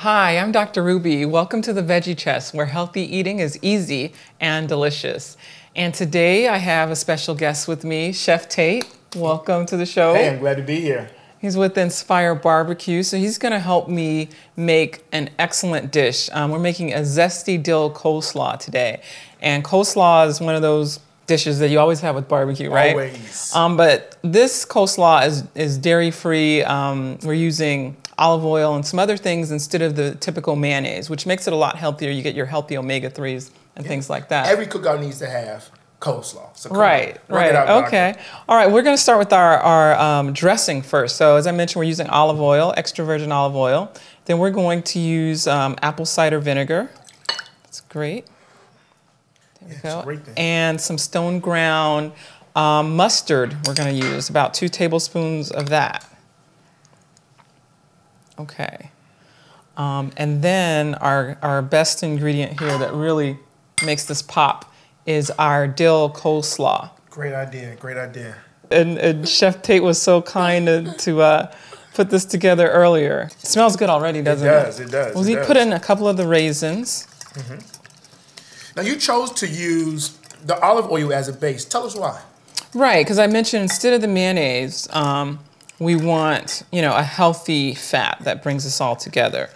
Hi, I'm Dr. Ruby. Welcome to the Veggie Chest, where healthy eating is easy and delicious. And today I have a special guest with me, Chef Tate. Welcome to the show. Hey, I'm glad to be here. He's with Inspire Barbecue, so he's gonna help me make an excellent dish. We're making a Zesty Dill Coleslaw today. And coleslaw is one of those dishes that you always have with barbecue, right? Always. But this coleslaw is dairy-free. We're using olive oil and some other things instead of the typical mayonnaise, which makes it a lot healthier. You get your healthy omega-3s and things like that. Every cookout needs to have coleslaw. So right. Okay. All right, we're gonna start with our dressing first. So as I mentioned, we're using olive oil, extra virgin olive oil. Then we're going to use apple cider vinegar. That's great. There we go. Great thing. And some stone ground mustard we're gonna use, about 2 tablespoons of that. Okay. And then our best ingredient here that really makes this pop is our dill coleslaw. Great idea, great idea. And Chef Tate was so kind to put this together earlier. It smells good already, doesn't it? It does. Well, he put in a couple of the raisins. Mm-hmm. Now you chose to use the olive oil as a base. Tell us why. Right, because I mentioned instead of the mayonnaise, we want, a healthy fat that brings us all together.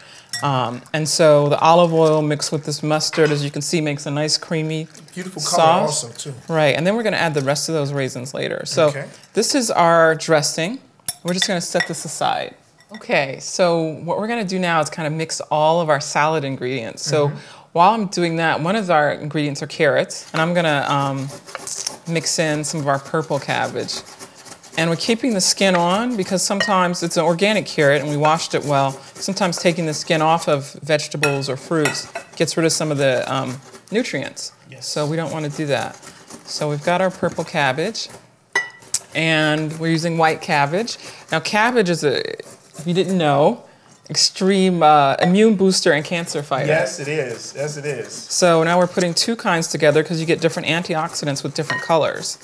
And so the olive oil mixed with this mustard, as you can see, makes a nice creamy beautiful sauce. color also too. Right, and then we're gonna add the rest of those raisins later. So This is our dressing. We're just gonna set this aside. Okay, so what we're gonna do now is kind of mix all of our salad ingredients. So while I'm doing that, one of our ingredients are carrots, and I'm gonna mix in some of our purple cabbage. And we're keeping the skin on because sometimes it's an organic carrot and we washed it well. Sometimes taking the skin off of vegetables or fruits gets rid of some of the nutrients. Yes. So we don't want to do that. So we've got our purple cabbage and we're using white cabbage. Now cabbage is if you didn't know, extreme immune booster and cancer fighter. Yes, it is. Yes, it is. So now we're putting 2 kinds together because you get different antioxidants with different colors.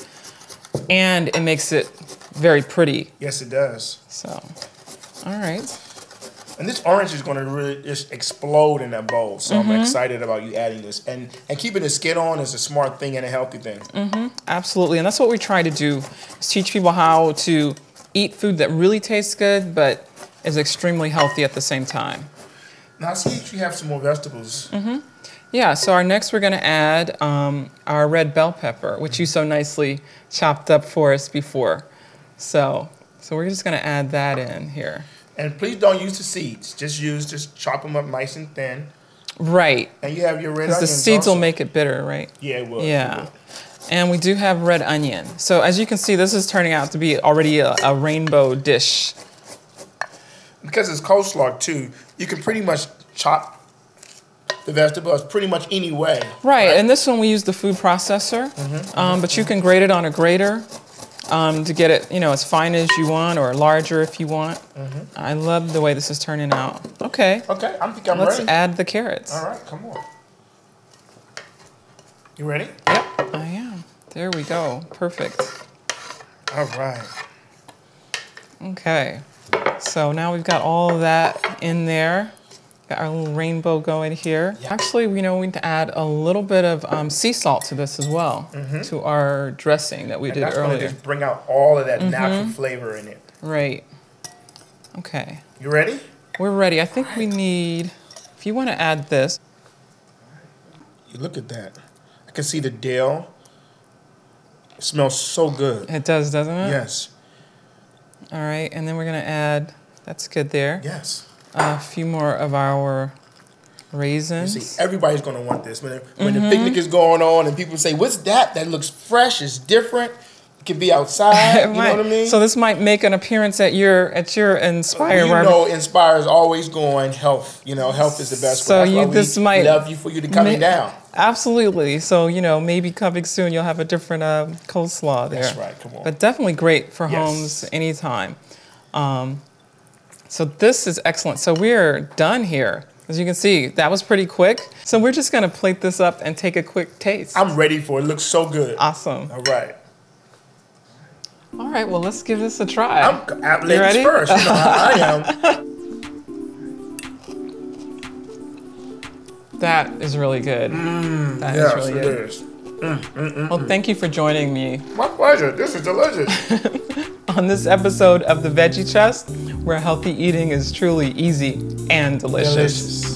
And it makes it very pretty. Yes, it does. So, all right. And this orange is going to really just explode in that bowl. So I'm excited about you adding this. And keeping the skin on is a smart thing and a healthy thing. Absolutely. And that's what we try to do, is teach people how to eat food that really tastes good, but is extremely healthy at the same time. Now I see that you have some more vegetables. Yeah, so next we're going to add our red bell pepper, which you so nicely chopped up for us before. So we're just going to add that in here. And please don't use the seeds. Just chop them up nice and thin. Right. And you have your red onions. Because the seeds also will make it bitter, right? Yeah, it will. Yeah. It will. And we do have red onion. So as you can see, this is turning out to be already a rainbow dish. Because it's coleslaw too, you can pretty much chop the vegetables pretty much any way. Right, and this one we use the food processor, but you can grate it on a grater to get it, as fine as you want or larger if you want. I love the way this is turning out. Okay. Okay, I think I'm ready. Let's add the carrots. All right, come on. You ready? Yep, I am. There we go. Perfect. All right. Okay. So now we've got all of that in there. Got our little rainbow going here. Yeah. Actually, we need to add a little bit of sea salt to this as well, to our dressing that we did that's earlier. Gonna just bring out all of that natural flavor in it. Right. Okay. You ready? We're ready. I think we need, if you want to add this. You look at that. I can see the dill. It smells so good. It does, doesn't it? Yes. All right, and then we're going to add, that's good there. Yes. A few more of our raisins. You see, everybody's going to want this. When the picnic is going on and people say, what's that? That looks fresh, it's different. It can be outside, you know what I mean? So this might make an appearance at your Inspire. Inspire is always going health. Health is the best. So this might love you for you to coming down. Absolutely. So, maybe coming soon you'll have a different coleslaw there. That's right, come on. But definitely great for homes anytime. So this is excellent. So we're done here. As you can see, that was pretty quick. So we're just gonna plate this up and take a quick taste. I'm ready for it. It looks so good. Awesome. All right. All right, well, let's give this a try. I'm ladies first. I am. That is really good. That is really good. Well, thank you for joining me. My pleasure. This is delicious. On this episode of The Veggie Chest, where healthy eating is truly easy and delicious.